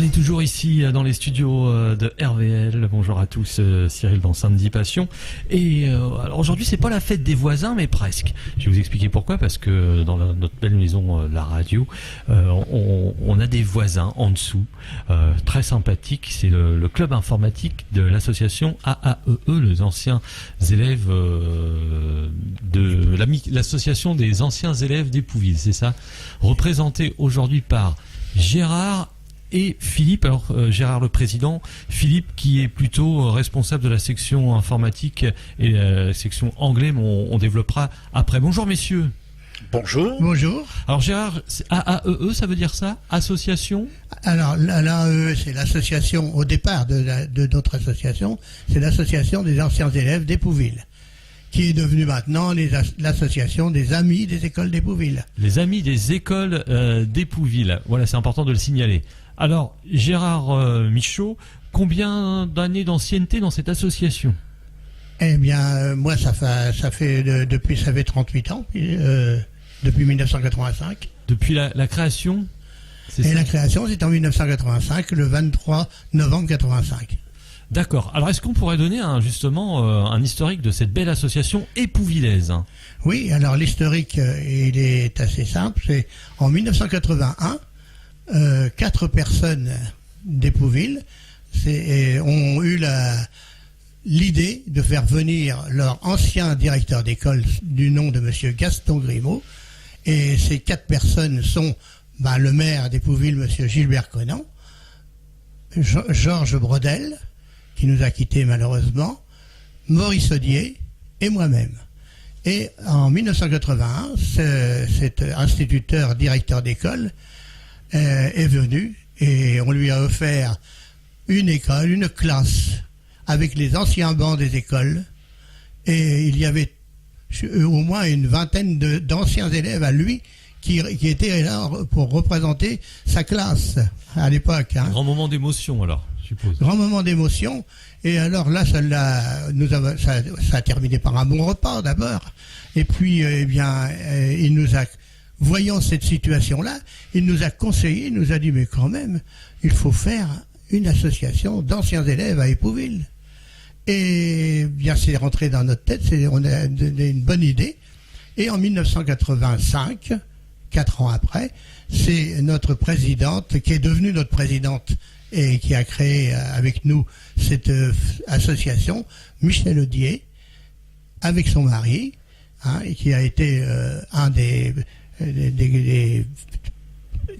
Allez, toujours ici dans les studios de RVL. Bonjour à tous, Cyril dans Samedi Passion. Et alors aujourd'hui, c'est pas la fête des voisins, mais presque. Je vais vous expliquer pourquoi. Parce que dans notre belle maison, la radio, on a des voisins en dessous, très sympathiques. C'est le club informatique de l'association AAEE, les anciens élèves de l'association des anciens élèves d'Épouville. C'est ça, représenté aujourd'hui par Gérard et Philippe. Alors Gérard le président, Philippe qui est plutôt responsable de la section informatique et la section anglais, mais on développera après. Bonjour messieurs. Bonjour. Bonjour. Alors Gérard, AAEE, ça veut dire ça? Association? Alors l'AAEE, c'est l'association, au départ de notre association, c'est l'association des anciens élèves d'Épouville, qui est devenue maintenant l'association des amis des écoles d'Épouville. Les amis des écoles d'Épouville. Voilà, c'est important de le signaler. Alors, Gérard Michaud, combien d'années d'ancienneté dans cette association? Eh bien, moi, ça fait 38 ans, depuis 1985. Depuis la création? La création, c'est en 1985, le 23 novembre 85. D'accord. Alors, est-ce qu'on pourrait donner un historique de cette belle association épouvillaise? Oui, alors l'historique, il est assez simple. C'est en 1981, 4 personnes d'Épouville ont eu l'idée de faire venir leur ancien directeur d'école du nom de monsieur Gaston Grimaud. Et ces 4 personnes sont le maire d'Épouville, monsieur Gilbert Conan, Georges Brodel, qui nous a quittés malheureusement, Maurice Audier et moi-même. Et en 1981, cet instituteur directeur d'école est venu et on lui a offert une classe avec les anciens bancs des écoles, et il y avait au moins une vingtaine d'anciens élèves à lui qui étaient là pour représenter sa classe à l'époque. Un grand moment d'émotion alors, je suppose. Grand moment d'émotion. Et alors là, ça a terminé par un bon repas d'abord. Et puis, il nous a, voyant cette situation-là, il nous a conseillé, il nous a dit, mais quand même, il faut faire une association d'anciens élèves à Épouville. Et bien, c'est rentré dans notre tête, on a donné une bonne idée. Et en 1985, 4 ans après, c'est notre présidente, qui est devenue notre présidente et qui a créé avec nous cette association, Michel Audier, avec son mari, et qui a été un des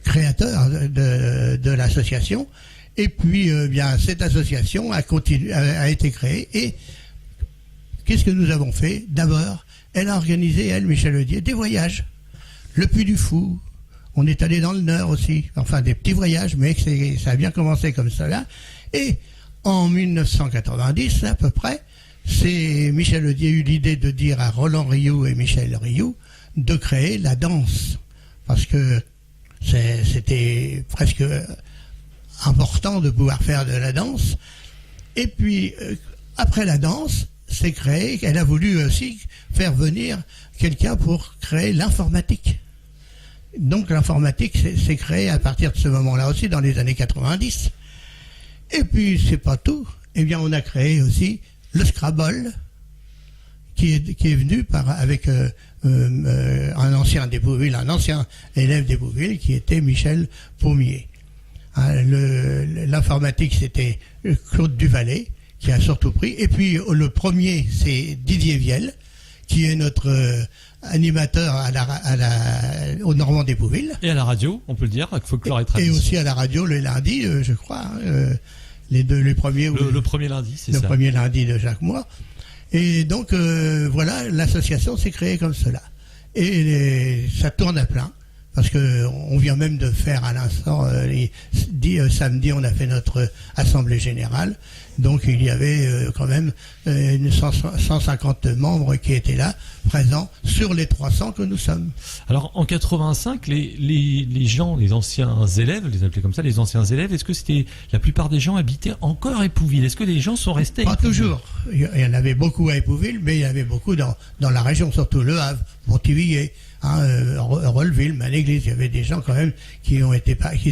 créateurs de l'association. Et puis, cette association a été créée. Et qu'est-ce que nous avons fait? D'abord, elle a organisé, Michel Audier, des voyages. Le Puy du Fou. On est allé dans le Nord aussi. Enfin, des petits voyages, mais ça a bien commencé comme cela. Et en 1990, à peu près, c'est Michel Audier a eu l'idée de dire à Roland Rioux et Michel Rioux de créer la danse. Parce que c'était presque important de pouvoir faire de la danse. Et puis, après la danse, c'est créé, elle a voulu aussi faire venir quelqu'un pour créer l'informatique. Donc l'informatique s'est créée à partir de ce moment-là aussi, dans les années 90. Et puis, c'est pas tout. Eh bien, on a créé aussi le Scrabble, qui est venu avec un ancien d'Épouville, un ancien élève d'Épouville, qui était Michel Pommier. L'informatique, c'était Claude Duvallée, qui a surtout pris. Et puis, le premier, c'est Didier Viel, qui est notre animateur au Normand d'Épouville. Et à la radio, on peut le dire, avec Folklore et Tradition. Et aussi à la radio le lundi, je crois, les premiers. Le premier lundi, c'est ça. Le premier lundi de chaque mois. Et donc, voilà, l'association s'est créée comme cela. Et ça tourne à plein. Parce que on vient même de faire à l'instant, samedi, on a fait notre assemblée générale. Donc il y avait quand même 150 membres qui étaient là, présents sur les 300 que nous sommes. Alors en 85, les gens, les anciens élèves, les appeler comme ça, les anciens élèves, est-ce que la plupart des gens habitaient encore à Épouville? Est-ce que les gens sont restés à Épouville? Pas toujours. Il y en avait beaucoup à Épouville, mais il y avait beaucoup dans la région, surtout Le Havre, Pontivillers, Rolleville, Manéglise. Il y avait des gens quand même qui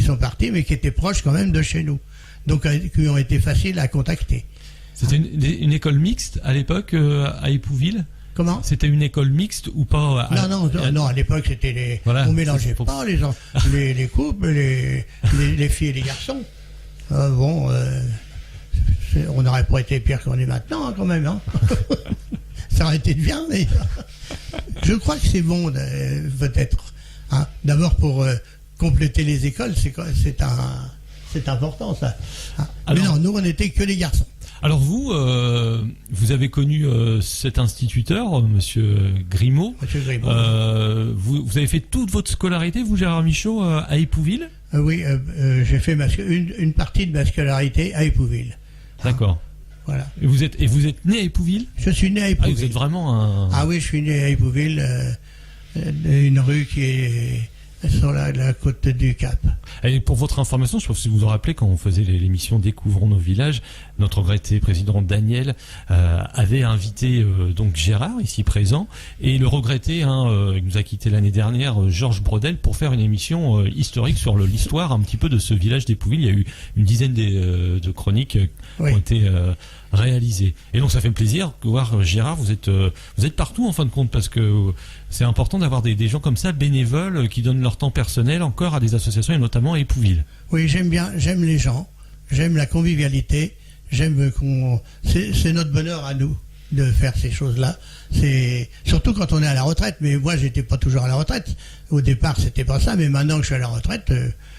sont partis, mais qui étaient proches quand même de chez nous. Donc, qui ont été faciles à contacter. C'était une école mixte à l'époque à Épouville? Comment? C'était une école mixte ou pas? Non, à l'époque, c'était on mélangeait pas les gens, les couples, les filles et les garçons. On n'aurait pas été pire qu'on est maintenant, quand même. Hein. Ça aurait été bien, mais je crois que c'est bon, peut-être. Hein. D'abord, pour compléter les écoles, c'est important, ça. Hein. Alors, mais non, nous, on n'était que les garçons. Alors vous avez connu cet instituteur, Monsieur Grimaud. Monsieur Grimaud. Vous avez fait toute votre scolarité, vous, Gérard Michaud, à Épouville? Oui, j'ai fait une partie de ma scolarité à Épouville. D'accord. Voilà. Et vous êtes né à Épouville? Je suis né à Épouville. Vous êtes vraiment un... Ah oui, je suis né à Épouville, une rue qui est sur la côte du Cap. Et pour votre information, je sais pas si vous vous rappelez, quand on faisait l'émission Découvrons nos villages, notre regretté président Daniel avait invité donc Gérard, ici présent, et le regretté, il nous a quitté l'année dernière, Georges Brodel, pour faire une émission historique sur l'histoire un petit peu de ce village d'Épouville. Il y a eu une dizaine de chroniques qui ont été réalisées. Et donc ça fait plaisir de voir, Gérard, vous êtes partout en fin de compte, parce que c'est important d'avoir des gens comme ça, bénévoles, qui donnent leur temps personnel encore à des associations, et notamment à Épouville. Oui, j'aime les gens, j'aime la convivialité, j'aime c'est notre bonheur à nous de faire ces choses-là. C'est surtout quand on est à la retraite, mais moi j'étais pas toujours à la retraite. Au départ, c'était pas ça, mais maintenant que je suis à la retraite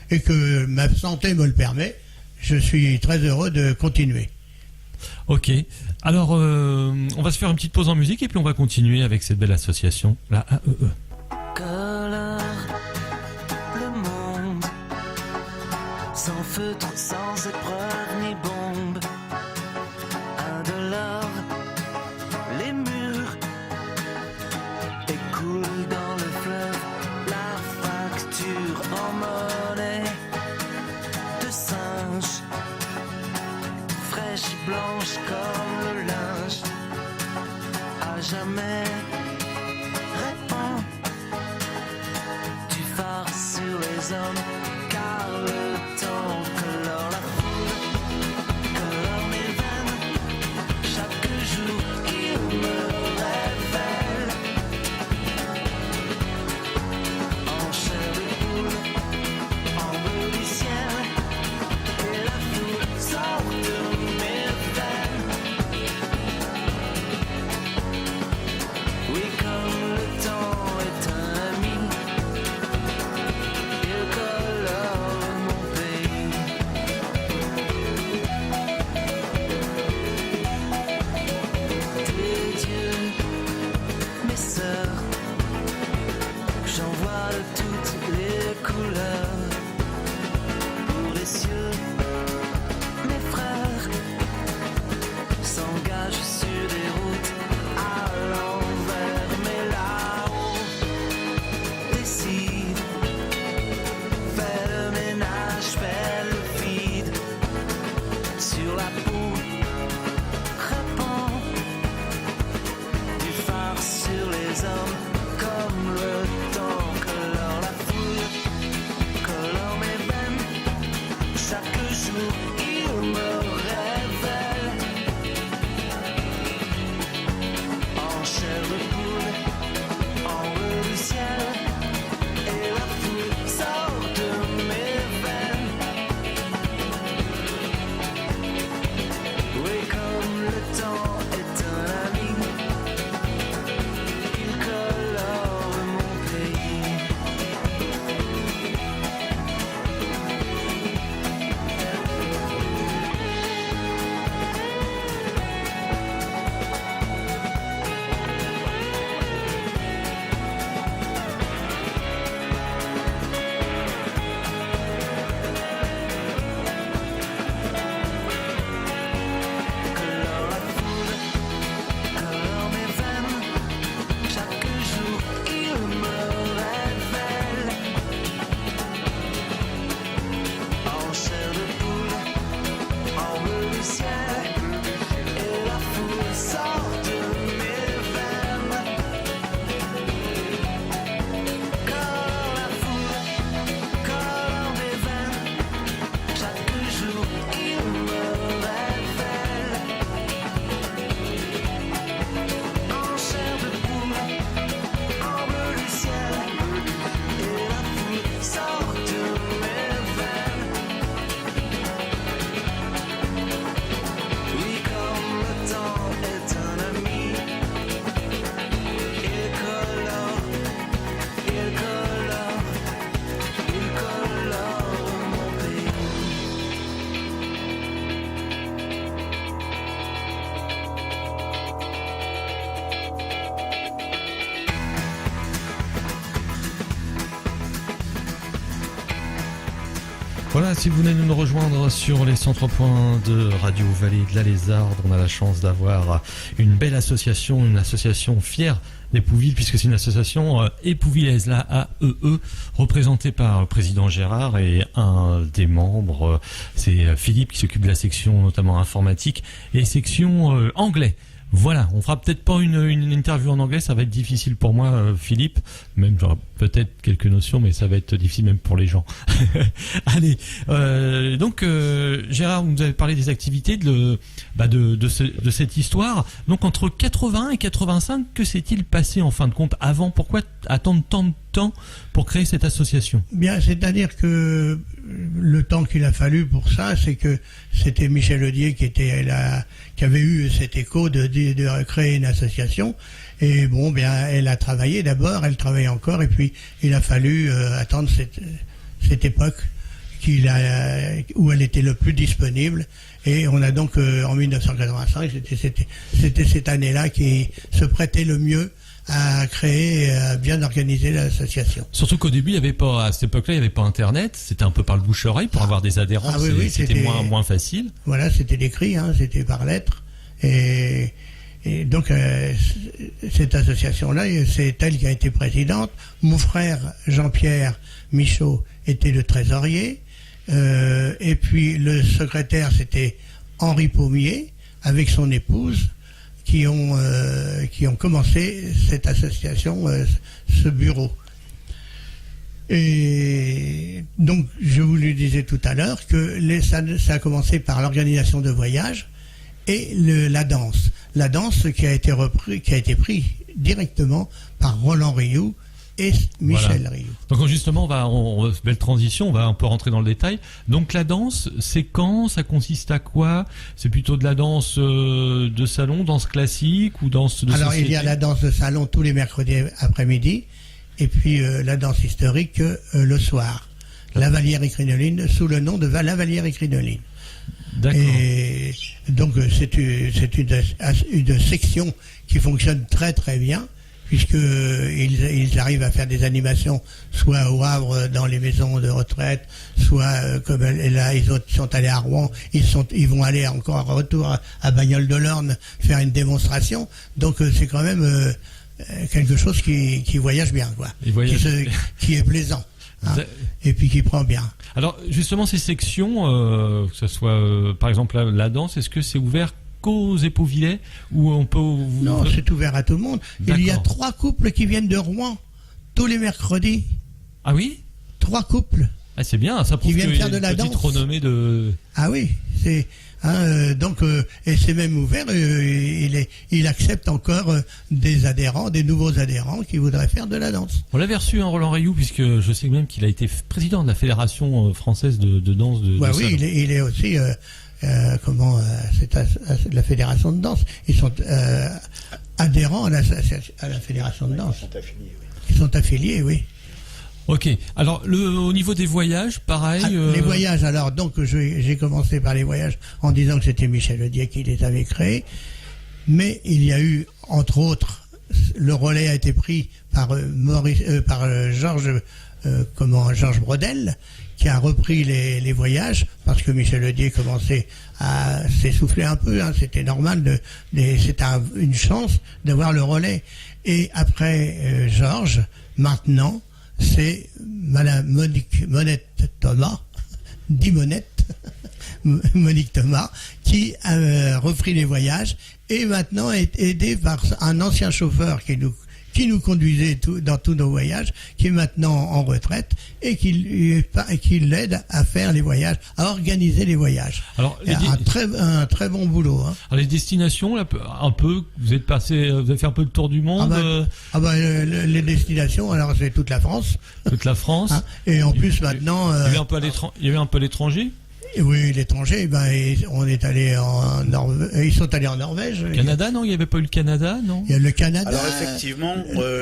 et que ma santé me le permet, je suis très heureux de continuer. Ok, alors on va se faire une petite pause en musique et puis on va continuer avec cette belle association, la AEE. Colore le monde, sans feutre, sans épreuve ni bombe, indolore, les murs écoulent dans le fleuve, la facture en monnaie de singe, fraîche et blanche comme le linge, à jamais répand du phare sur les hommes, car le temps colore la foule, colore mes veines, chaque jour il me révèle en chair de poule, en bleu du ciel, et la foule sort de mes veines. Oui, comme le temps est un ami, il colore mon pays. Tes dieux, mes sœurs, j'en vois de toutes les couleurs. Pour les cieux, mes frères s'engagent sur des routes à l'envers, mais là-haut décide, fait le ménage, fait le vide sur la peau, répand du phare sur les hommes, comme le temps colore la foule, Voilà, si vous venez de nous rejoindre sur les 103 points de Radio Vallée de la Lézarde, on a la chance d'avoir une belle association, une association fière d'Épouville, puisque c'est une association épouvillaise, la AEE, représentée par le président Gérard et un des membres, c'est Philippe, qui s'occupe de la section notamment informatique et section anglais. Voilà, on fera peut-être pas une interview en anglais, ça va être difficile pour moi, Philippe. Même j'aurai peut-être quelques notions, mais ça va être difficile même pour les gens. Allez, donc Gérard, vous nous avez parlé des activités de cette histoire. Donc entre 81 et 85, que s'est-il passé en fin de compte avant? Pourquoi attendre tant de temps pour créer cette association? Bien, c'est-à-dire que le temps qu'il a fallu pour ça, c'est que c'était Michel Audier qui avait eu cet écho de créer une association. Et bon, bien, elle a travaillé d'abord, elle travaille encore, et puis il a fallu attendre cette époque où elle était le plus disponible. Et on a donc, en 1985, c'était cette année-là qui se prêtait le mieux à créer, à bien organiser l'association. Surtout qu'au début, à cette époque-là, il n'y avait pas Internet. C'était un peu par le bouche-oreille pour avoir des adhérents. Ah oui, c'était moins facile. Voilà, c'était l'écrit, c'était par lettres. Et donc, cette association-là, c'est elle qui a été présidente. Mon frère Jean-Pierre Michaud était le trésorier. Et puis, le secrétaire, c'était Henri Pommier, avec son épouse, qui ont commencé cette association, ce bureau. Et donc, je vous le disais tout à l'heure que ça a commencé par l'organisation de voyages et la danse. La danse qui a été pris directement par Roland Rioux et Michel Rioux. Donc justement, on va belle transition, on va un peu rentrer dans le détail. Donc la danse, c'est quand? Ça consiste à quoi? C'est plutôt de la danse de salon, danse classique ou danse de société? Alors il y a la danse de salon tous les mercredis après-midi, et puis la danse historique le soir. La Vallière et Crinoline, sous le nom de La Vallière et Crinoline. D'accord. Et donc c'est une section qui fonctionne très très bien, puisqu'ils arrivent à faire des animations soit au Havre dans les maisons de retraite, soit comme là ils sont allés à Rouen, ils vont aller encore à retour à Bagnoles-de-l'Orne faire une démonstration. Donc c'est quand même quelque chose qui voyage bien, quoi, qui est plaisant. Et puis qui prend bien. Alors justement ces sections, que ce soit par exemple la danse, est-ce que c'est ouvert qu'aux Épouvillais ou on peut Non, c'est ouvert à tout le monde. D'accord. Il y a 3 couples qui viennent de Rouen tous les mercredis. Ah oui? 3 couples. Ah c'est bien, ça prouve qui viennent qu'il y a faire de une la petite danse. renommée de... Ah oui, c'est donc et c'est même ouvert. Il accepte encore des adhérents, des nouveaux adhérents qui voudraient faire de la danse. On l'avait reçu, Roland Rioux, puisque je sais même qu'il a été président de la Fédération française de danse de Ouais, de oui, salon. il est aussi c'est la fédération de danse. Ils sont adhérents à la fédération de danse. Ils sont affiliés, oui. Ils sont affiliés, oui. Ok. Alors au niveau des voyages, pareil. Les voyages, alors donc j'ai commencé par les voyages en disant que c'était Michel Audier qui les avait créés, mais il y a eu entre autres le relais a été pris par Georges Brodel, qui a repris les voyages parce que Michel Audier commençait à s'essouffler un peu. C'était normal c'était une chance d'avoir le relais. Et après Georges, maintenant c'est Madame Monique Thomas, dit Monette, Monique Thomas, qui a repris les voyages et maintenant est aidée par un ancien chauffeur qui nous conduisait dans tous nos voyages, qui est maintenant en retraite et qui l'aide à faire les voyages, à organiser les voyages. Alors, un très bon boulot. Alors les destinations, là, un peu, vous avez fait un peu le tour du monde. Les destinations, alors c'est toute la France. Toute la France. Et en plus maintenant... il y avait un peu l'étranger. Oui, l'étranger, on est allé ils sont allés en Norvège. Canada, non? Il n'y avait pas eu le Canada, non? Il y a le Canada. Alors effectivement,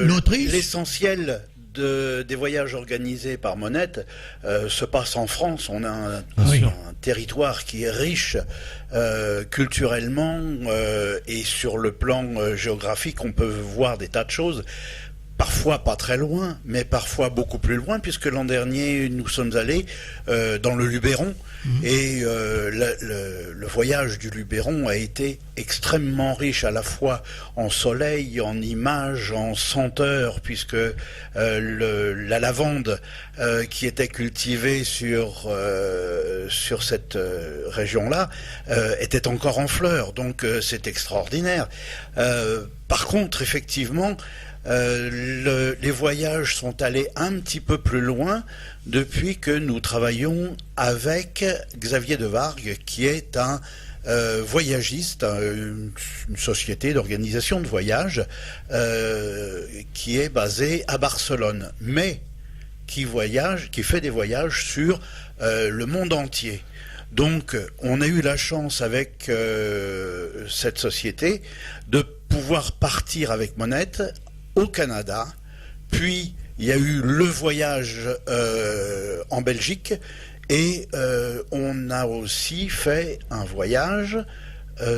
l'Autriche. L'essentiel des voyages organisés par Monette se passe en France. On a un territoire qui est riche culturellement et sur le plan géographique, on peut voir des tas de choses. parfois pas très loin, mais parfois beaucoup plus loin, puisque l'an dernier, nous sommes allés dans le Luberon, et le voyage du Luberon a été extrêmement riche, à la fois en soleil, en images, en senteurs, puisque la lavande qui était cultivée sur cette région-là était encore en fleurs, donc c'est extraordinaire. Par contre, effectivement, les voyages sont allés un petit peu plus loin depuis que nous travaillons avec Xavier de Vargues, qui est un voyagiste, une société d'organisation de voyage qui est basée à Barcelone, mais qui fait des voyages sur le monde entier. Donc, on a eu la chance avec cette société de pouvoir partir avec Monette au Canada, puis il y a eu le voyage en Belgique, et on a aussi fait un voyage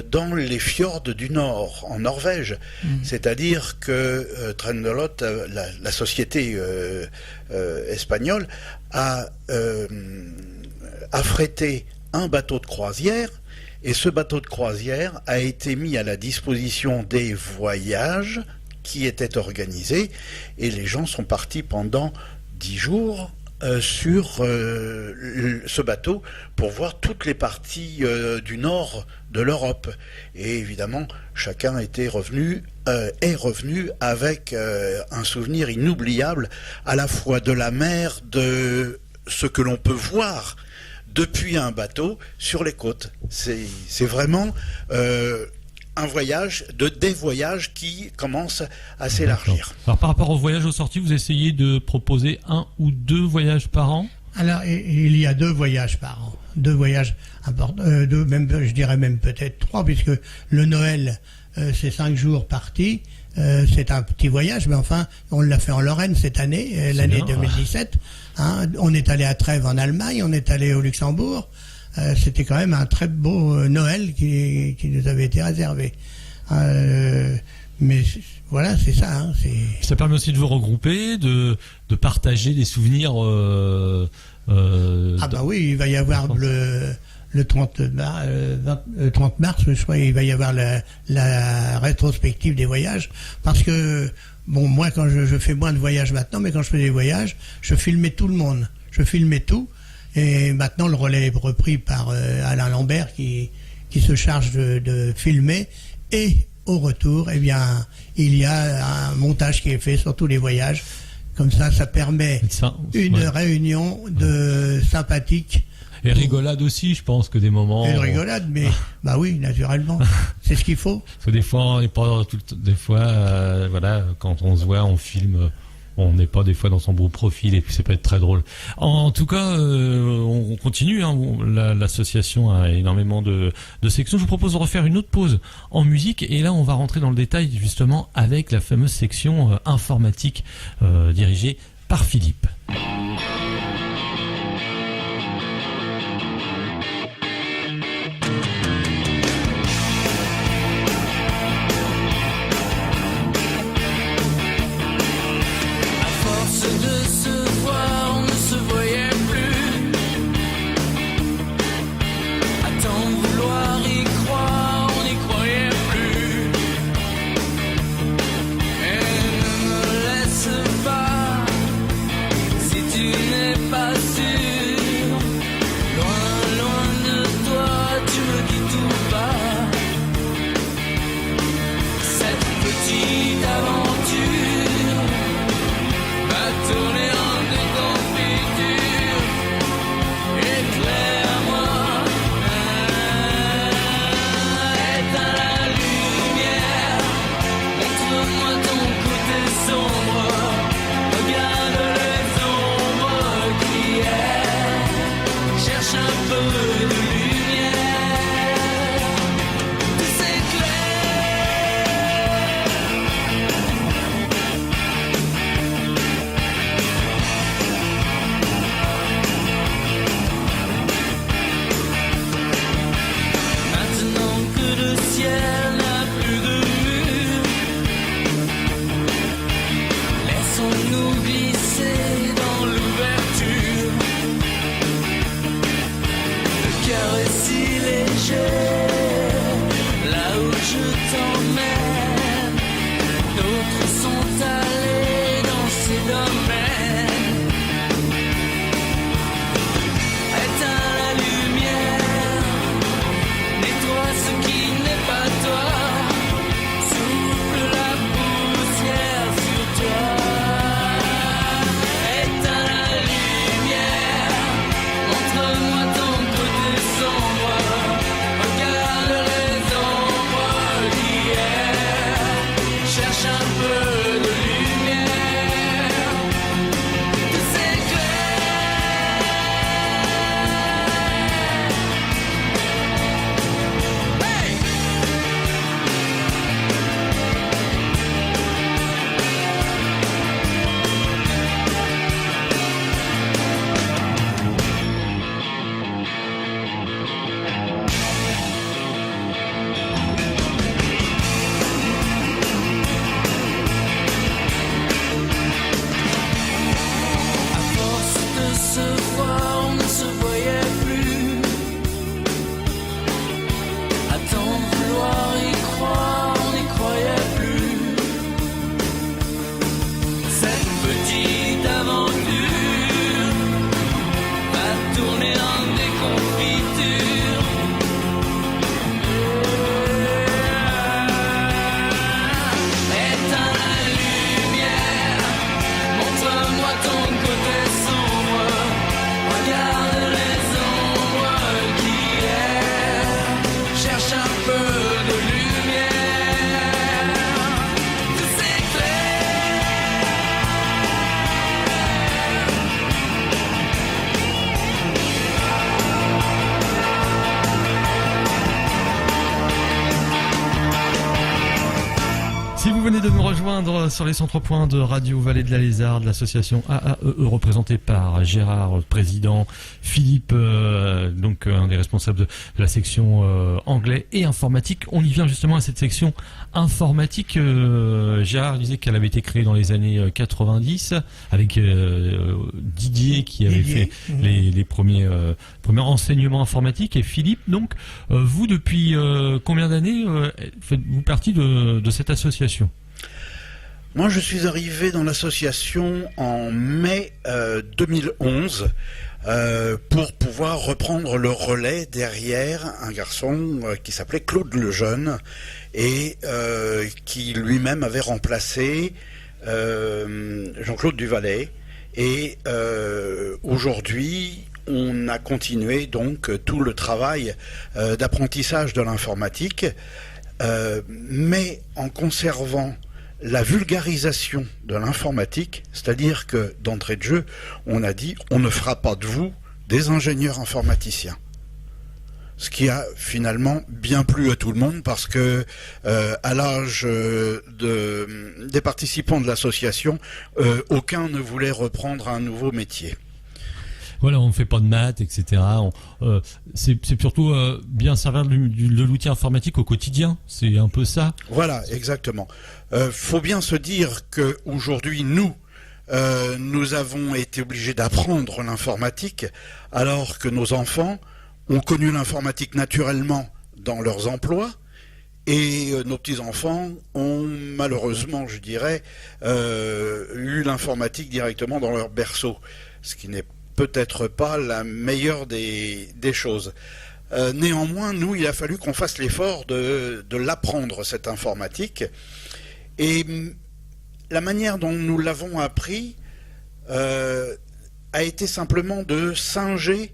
dans les fjords du Nord, en Norvège. C'est-à-dire que Trendelot, la société espagnole, a affrété un bateau de croisière, et ce bateau de croisière a été mis à la disposition des voyages qui étaient organisés, et les gens sont partis pendant 10 jours sur ce bateau pour voir toutes les parties du nord de l'Europe. Et évidemment, chacun est revenu avec un souvenir inoubliable, à la fois de la mer, de ce que l'on peut voir depuis un bateau sur les côtes. C'est vraiment un voyage, des voyages qui commencent à s'élargir. Alors par rapport aux voyages aux sorties, vous essayez de proposer 1 ou 2 voyages par an? Alors, il y a 2 voyages par an. 2 voyages importants, je dirais même peut-être 3, puisque le Noël, c'est 5 jours partis. C'est un petit voyage, mais enfin, on l'a fait en Lorraine cette année, l'année 2017. Hein, on est allé à Trèves en Allemagne, on est allé au Luxembourg. C'était quand même un très beau Noël qui nous avait été réservé. Mais voilà, c'est ça. Hein, ça permet aussi de vous regrouper, de partager des souvenirs. Bah oui, il va y avoir le 30 mars, je crois, il va y avoir la rétrospective des voyages, parce que bon, moi quand je fais moins de voyages maintenant, mais quand je fais des voyages, je filmais tout le monde, je filmais tout, et maintenant le relais est repris par Alain Lambert qui se charge de filmer, et au retour, eh bien, il y a un montage qui est fait sur tous les voyages. Comme ça permet une réunion sympathique. Et rigolade aussi, je pense que des moments. Et rigolade, mais bah oui, naturellement, c'est ce qu'il faut. Parce que des fois, on n'est pas des fois, voilà, quand on se voit, on filme, on n'est pas des fois dans son beau profil, et puis ça peut être très drôle. En tout cas, on continue. Hein, l'association a énormément de sections. Je vous propose de refaire une autre pause en musique, et là, on va rentrer dans le détail justement avec la fameuse section informatique dirigée par Philippe. nous glisser dans l'ouverture. Le cœur est si léger, là où je t'emmène. D'autres sont allés dans ces domaines. Éteins la lumière, nettoie ce qui n'est pas toi. Souffle la poussière sur toi. Éteins la lumière, montre-moi ton côté sombre. Regarde les ombres d'hier. Cherche un peu de lumière, de s'éclairer. Hey! À force de se voir, on ne se voyait plus. À tant vouloir y croire, on n'y croyait plus. Cette petite aventure va tourner en déconfiture. Éteins la lumière, montre-moi ton côté sombre. Regarde les ombres qui errent. Cherche un peu de lumière, de s'éclairer. Si vous venez de nous rejoindre sur les 103 points de Radio Vallée de la Lézarde, l'association AAEE représentée par Gérard, président, Philippe, donc un des responsables de la section anglais et informatique. On y vient justement à cette section informatique. Gérard disait qu'elle avait été créée dans les années 90 avec Didier qui avait Didier, fait les premiers enseignements informatiques, et Philippe. Donc, vous, depuis combien d'années faites-vous partie de cette association? Moi, je suis arrivé dans l'association en mai 2011 pour pouvoir reprendre le relais derrière un garçon qui s'appelait Claude Lejeune et qui lui-même avait remplacé Jean-Claude Duvalet. Et aujourd'hui, on a continué donc tout le travail d'apprentissage de l'informatique, mais en conservant la vulgarisation de l'informatique, c'est-à-dire que d'entrée de jeu, on a dit on ne fera pas de vous des ingénieurs informaticiens. Ce qui a finalement bien plu à tout le monde parce que à l'âge des participants de l'association, aucun ne voulait reprendre un nouveau métier. Voilà, on ne fait pas de maths, etc. C'est surtout bien servir de l'outil informatique au quotidien. C'est un peu ça. Voilà, exactement. Faut bien se dire qu'aujourd'hui, nous avons été obligés d'apprendre l'informatique alors que nos enfants ont connu l'informatique naturellement dans leurs emplois. Et nos petits-enfants ont malheureusement, je dirais, eu l'informatique directement dans leur berceau. Ce qui n'est peut-être pas la meilleure des choses. Néanmoins, nous, il a fallu qu'on fasse l'effort de l'apprendre, cette informatique. Et la manière dont nous l'avons appris a été simplement de singer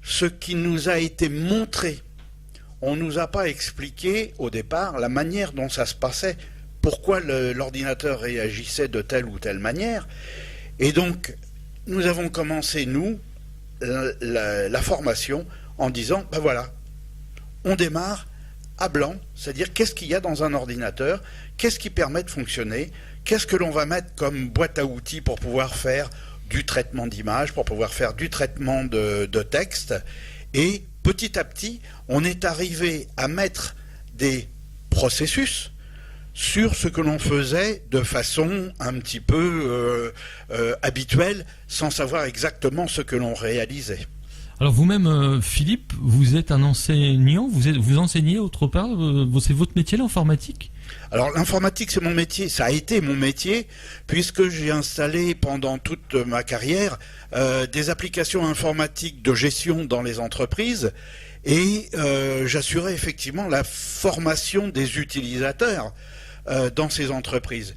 ce qui nous a été montré. On ne nous a pas expliqué au départ la manière dont ça se passait, pourquoi l'ordinateur réagissait de telle ou telle manière. Et donc, nous avons commencé, nous, la formation en disant, ben voilà, on démarre à blanc, c'est-à-dire qu'est-ce qu'il y a dans un ordinateur, qu'est-ce qui permet de fonctionner, qu'est-ce que l'on va mettre comme boîte à outils pour pouvoir faire du traitement d'image, pour pouvoir faire du traitement de texte. Et petit à petit, on est arrivé à mettre des processus sur ce que l'on faisait de façon un petit peu habituelle, sans savoir exactement ce que l'on réalisait. Alors vous-même, Philippe, vous êtes un enseignant, vous enseignez autre part, c'est votre métier l'informatique ? Alors l'informatique c'est mon métier, ça a été mon métier puisque j'ai installé pendant toute ma carrière des applications informatiques de gestion dans les entreprises et j'assurais effectivement la formation des utilisateurs dans ces entreprises.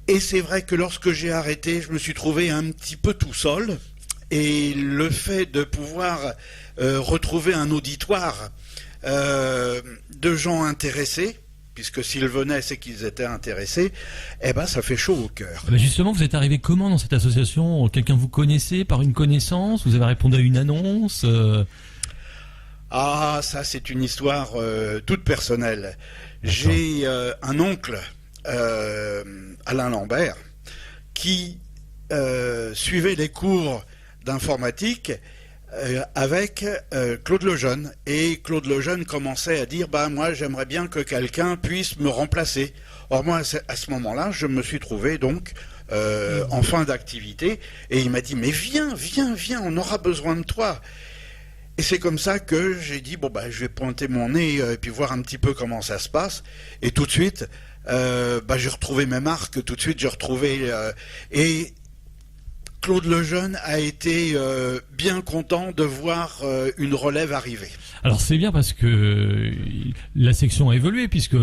Et c'est vrai que lorsque j'ai arrêté, je me suis trouvé un petit peu tout seul. Et le fait de pouvoir retrouver un auditoire de gens intéressés, puisque s'ils venaient, c'est qu'ils étaient intéressés, eh ben ça fait chaud au cœur. Mais justement, vous êtes arrivé comment dans cette association ? Quelqu'un vous connaissait par une connaissance ? Vous avez répondu à une annonce ? Ah, ça c'est une histoire toute personnelle. J'ai un oncle, Alain Lambert, qui suivait les cours d'informatique avec Claude Lejeune. Et Claude Lejeune commençait à dire moi j'aimerais bien que quelqu'un puisse me remplacer. Or moi à ce moment-là je me suis trouvé donc en fin d'activité et il m'a dit mais viens, on aura besoin de toi. Et c'est comme ça que j'ai dit je vais pointer mon nez et puis voir un petit peu comment ça se passe. Et tout de suite j'ai retrouvé mes marques, tout de suite j'ai retrouvé et Claude Lejeune a été bien content de voir une relève arriver. Alors c'est bien parce que la section a évolué puisque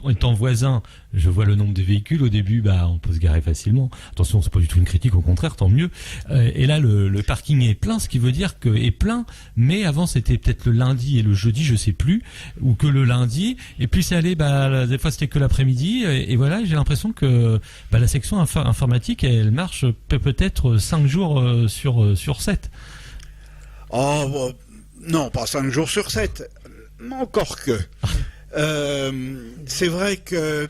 étant voisin, je vois le nombre de véhicules. Au début, on peut se garer facilement. Attention, c'est pas du tout une critique, au contraire, tant mieux. Et là, le parking est plein, ce qui veut dire que est plein. Mais avant, c'était peut-être le lundi et le jeudi, je sais plus, ou que le lundi. Et puis c'est allé, des fois c'était que l'après-midi. Et voilà, j'ai l'impression que la section informatique, elle marche peut-être 5 jours sur 7. Oh non, pas 5 jours sur 7, mais encore que. C'est vrai que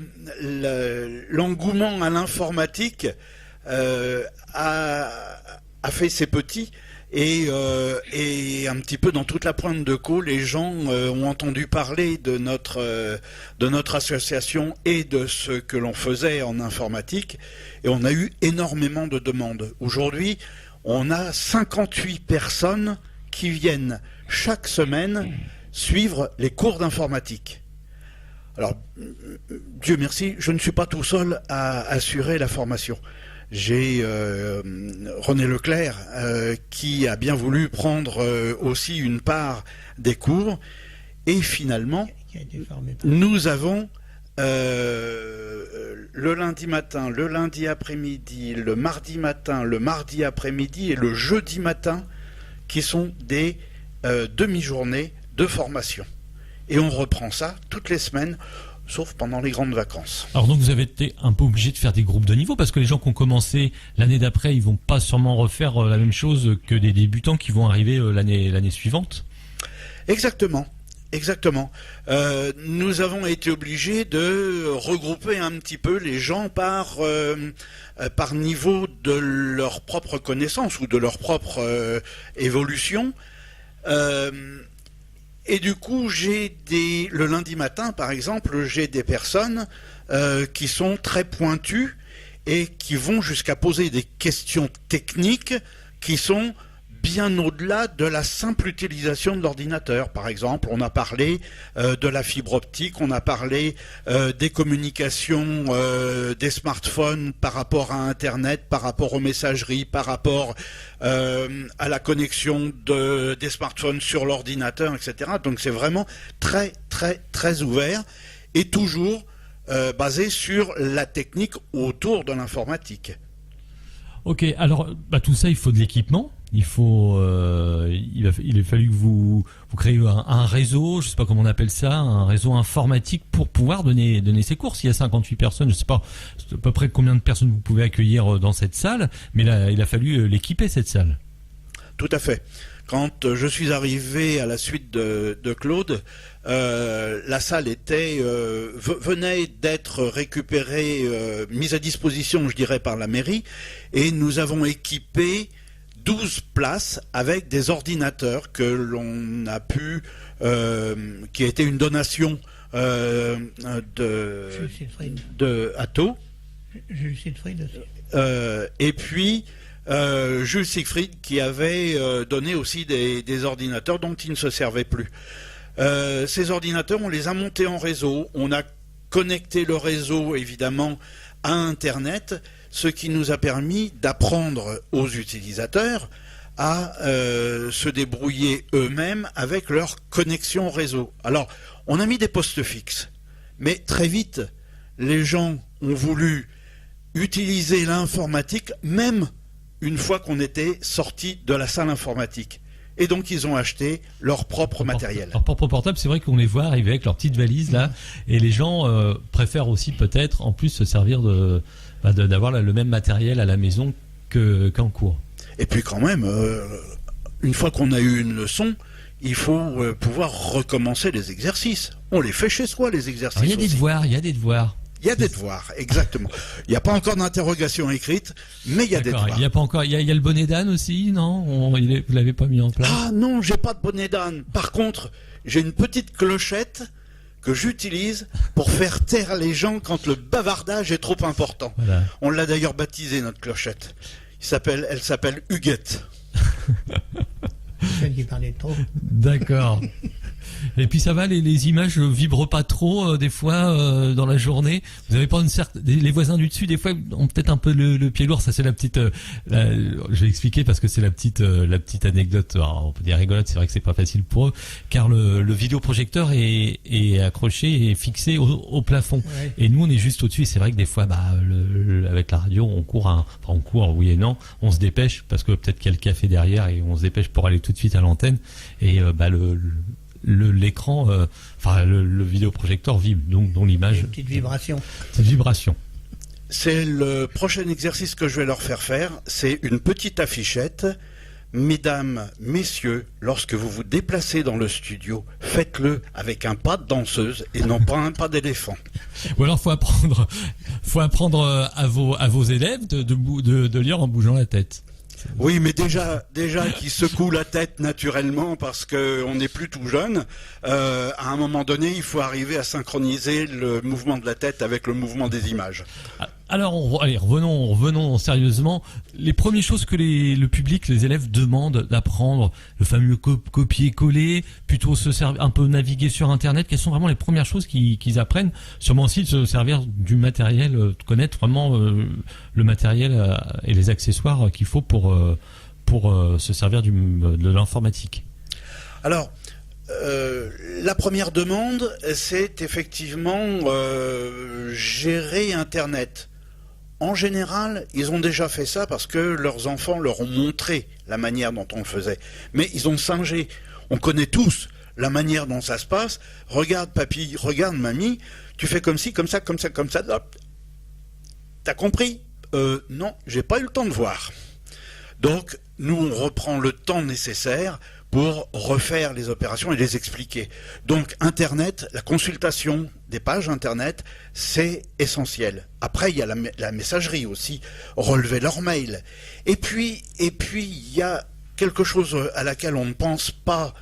l'engouement à l'informatique a fait ses petits et un petit peu dans toute la pointe de Caux, les gens ont entendu parler de notre association et de ce que l'on faisait en informatique et on a eu énormément de demandes. Aujourd'hui, on a 58 personnes qui viennent chaque semaine suivre les cours d'informatique. Alors, Dieu merci, je ne suis pas tout seul à assurer la formation. J'ai René Leclerc qui a bien voulu prendre aussi une part des cours. Et finalement, nous avons le lundi matin, le lundi après-midi, le mardi matin, le mardi après-midi et le jeudi matin qui sont des demi-journées de formation. Et on reprend ça toutes les semaines, sauf pendant les grandes vacances. Alors donc vous avez été un peu obligé de faire des groupes de niveau, parce que les gens qui ont commencé l'année d'après, ils vont pas sûrement refaire la même chose que des débutants qui vont arriver l'année suivante. Exactement. Nous avons été obligés de regrouper un petit peu les gens par niveau de leur propre connaissance ou de leur propre évolution. Et du coup, le lundi matin, par exemple, j'ai des personnes qui sont très pointues et qui vont jusqu'à poser des questions techniques qui sont bien au-delà de la simple utilisation de l'ordinateur. Par exemple, on a parlé de la fibre optique, on a parlé des communications des smartphones par rapport à Internet, par rapport aux messageries, par rapport à la connexion des smartphones sur l'ordinateur, etc. Donc c'est vraiment très, très, très ouvert et toujours basé sur la technique autour de l'informatique. Ok, alors tout ça, il faut de l'équipement. Il a fallu que vous créez un réseau, je sais pas comment on appelle ça, un réseau informatique pour pouvoir donner ces cours. S'il y a 58 personnes, je sais pas à peu près combien de personnes vous pouvez accueillir dans cette salle, mais là, il a fallu l'équiper, cette salle. Tout à fait. Quand je suis arrivé à la suite de Claude, la salle venait d'être récupérée, mise à disposition, je dirais, par la mairie, et nous avons équipé 12 places avec des ordinateurs que l'on a pu, qui a été une donation Jules Siegfried. de Atto. Jules Siegfried aussi. Et puis Jules Siegfried qui avait donné aussi des ordinateurs dont il ne se servait plus. Ces ordinateurs, on les a montés en réseau, on a connecté le réseau évidemment à Internet, ce qui nous a permis d'apprendre aux utilisateurs à se débrouiller eux-mêmes avec leur connexion réseau. Alors, on a mis des postes fixes, mais très vite, les gens ont voulu utiliser l'informatique, même une fois qu'on était sorti de la salle informatique. Et donc, ils ont acheté leur propre matériel. Leur propre portable, c'est vrai qu'on les voit arriver avec leur petite valise là, et les gens préfèrent aussi peut-être, en plus, se servir d'avoir le même matériel à la maison qu'en cours. Et puis quand même, une fois qu'on a eu une leçon, il faut pouvoir recommencer les exercices. On les fait chez soi, les exercices. Alors, il y a des aussi. devoirs, il y a des devoirs. Il y a des devoirs, exactement. Il n'y a pas encore d'interrogation écrite, mais il y a des D'accord, devoirs. il y a pas encore, il y a le bonnet d'âne aussi, non? Vous l'avez pas mis en place? Ah non, j'ai pas de bonnet d'âne. Par contre, j'ai une petite clochette que j'utilise pour faire taire les gens quand le bavardage est trop important. Voilà. On l'a d'ailleurs baptisée, notre clochette. Elle s'appelle Huguette. Celle qui parlait trop. D'accord. Et puis ça va, les images vibrent pas trop des fois dans la journée. Vous avez pas les voisins du dessus des fois ont peut-être un peu le pied lourd. Ça c'est la petite. Je vais expliquer parce que c'est la petite anecdote. Alors, on peut dire rigolote. C'est vrai que c'est pas facile pour eux car le vidéoprojecteur est accroché et fixé au plafond. Ouais. Et nous on est juste au-dessus. Et c'est vrai que des fois, avec la radio, on court, oui et non. On se dépêche parce que peut-être qu'il y a le café derrière et on se dépêche pour aller tout de suite à l'antenne. Et l'écran, le vidéoprojecteur vibre, donc dont l'image. Une petite vibration. Petite vibration. C'est le prochain exercice que je vais leur faire. C'est une petite affichette. Mesdames, messieurs, lorsque vous vous déplacez dans le studio, faites-le avec un pas de danseuse et non pas un pas d'éléphant. Ou alors faut apprendre à vos élèves de lire en bougeant la tête. Oui, mais déjà qui secoue la tête naturellement parce que on n'est plus tout jeune. À un moment donné, il faut arriver à synchroniser le mouvement de la tête avec le mouvement des images. Alors, revenons sérieusement. Les premières choses que le public, les élèves demandent d'apprendre, le fameux copier-coller, plutôt se servir, un peu naviguer sur Internet. Quelles sont vraiment les premières choses qu'ils apprennent? Sûrement aussi de se servir du matériel, de connaître vraiment le matériel et les accessoires qu'il faut pour se servir de l'informatique. Alors, la première demande, c'est effectivement gérer Internet. En général, ils ont déjà fait ça parce que leurs enfants leur ont montré la manière dont on le faisait. Mais ils ont singé. On connaît tous la manière dont ça se passe. Regarde papy, regarde mamie, tu fais comme ci, comme ça, comme ça, comme ça. Hop. T'as compris? Non, j'ai pas eu le temps de voir. Donc, nous, on reprend le temps nécessaire pour refaire les opérations et les expliquer. Donc, Internet, la consultation des pages Internet, c'est essentiel. Après, il y a la messagerie aussi, relever leur mail. Et puis, il y a quelque chose à laquelle on ne pense pas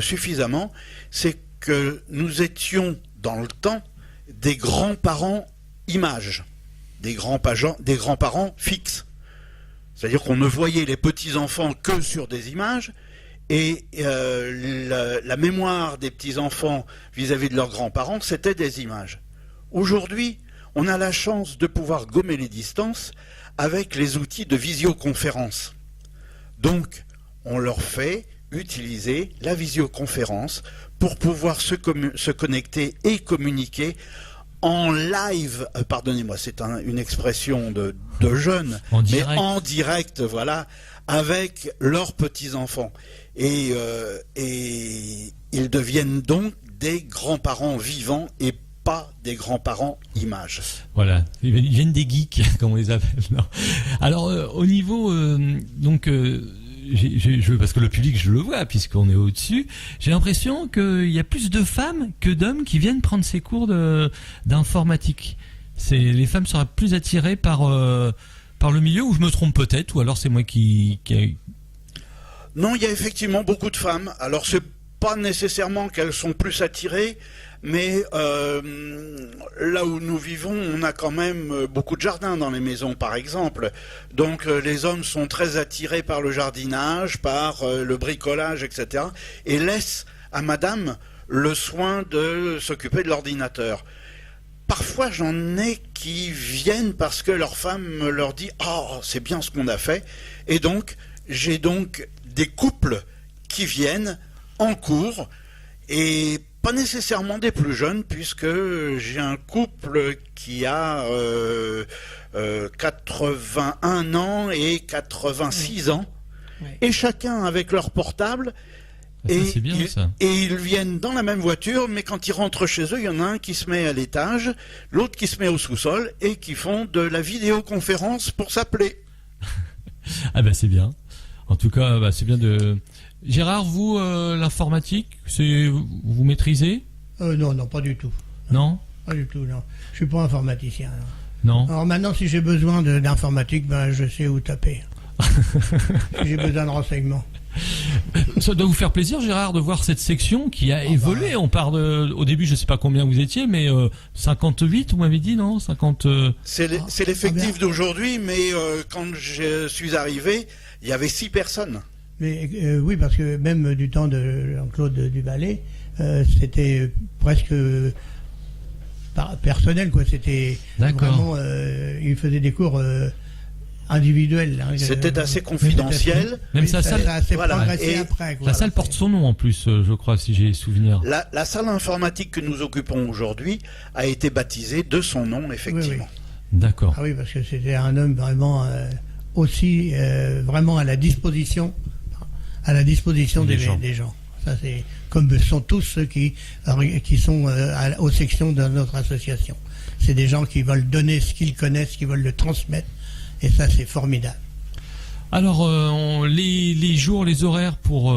suffisamment, c'est que nous étions, dans le temps, des grands-parents images, des grands-parents fixes. C'est-à-dire qu'on ne voyait les petits-enfants que sur des images, et la mémoire des petits-enfants vis-à-vis de leurs grands-parents, c'était des images. Aujourd'hui, on a la chance de pouvoir gommer les distances avec les outils de visioconférence. Donc, on leur fait utiliser la visioconférence pour pouvoir se connecter et communiquer en live, pardonnez-moi, c'est une expression de jeune, mais en direct, voilà, avec leurs petits-enfants. Et ils deviennent donc des grands-parents vivants et pas des grands-parents images. Voilà, ils viennent des geeks, comme on les appelle. Non. Alors, au niveau, parce que le public, je le vois, puisqu'on est au-dessus, j'ai l'impression qu'il y a plus de femmes que d'hommes qui viennent prendre ces cours d'informatique. Les femmes seraient plus attirées par le milieu, ou je me trompe peut-être, ou alors c'est moi qui... Non, il y a effectivement beaucoup de femmes. Alors, c'est pas nécessairement qu'elles sont plus attirées, mais là où nous vivons, on a quand même beaucoup de jardins dans les maisons, par exemple. Donc les hommes sont très attirés par le jardinage, par le bricolage, etc. et laissent à madame le soin de s'occuper de l'ordinateur. Parfois, j'en ai qui viennent parce que leur femme leur dit « Oh, c'est bien ce qu'on a fait ». Et donc, j'ai donc des couples qui viennent en cours, et pas nécessairement des plus jeunes, puisque j'ai un couple qui a 81 ans et 86 ans, et chacun avec leur portable. Ça, c'est bien, ça. Et ils viennent dans la même voiture, mais quand ils rentrent chez eux, il y en a un qui se met à l'étage, l'autre qui se met au sous-sol, et qui font de la vidéoconférence pour s'appeler. Ah bah c'est bien. En tout cas, bah, c'est bien de... Gérard, vous, l'informatique, vous maîtrisez ? Non, pas du tout. Non ? Pas du tout, non. Je suis pas informaticien. Non. Alors maintenant, si j'ai besoin d'informatique, ben je sais où taper. Si j'ai besoin de renseignements. Ça doit vous faire plaisir, Gérard, de voir cette section qui a évolué. On part au début, je sais pas combien vous étiez, mais 58, vous m'avez dit, non ? 50. C'est l'effectif d'aujourd'hui, mais quand je suis arrivé, il y avait 6 personnes. Mais oui, parce que même du temps de Jean-Claude Duvallée, c'était presque personnel, quoi. C'était vraiment, il faisait des cours individuels. Hein, c'était assez confidentiel. Même sa salle, ça s'est progressé après, quoi. La salle porte son nom en plus, je crois, si j'ai souvenir. La salle informatique que nous occupons aujourd'hui a été baptisée de son nom, effectivement. Oui. D'accord. Ah oui, parce que c'était un homme vraiment aussi vraiment à la disposition des gens. Ça, c'est comme sont tous ceux qui sont aux sections de notre association. C'est des gens qui veulent donner ce qu'ils connaissent, qui veulent le transmettre, et ça, c'est formidable. Alors, les jours, les horaires pour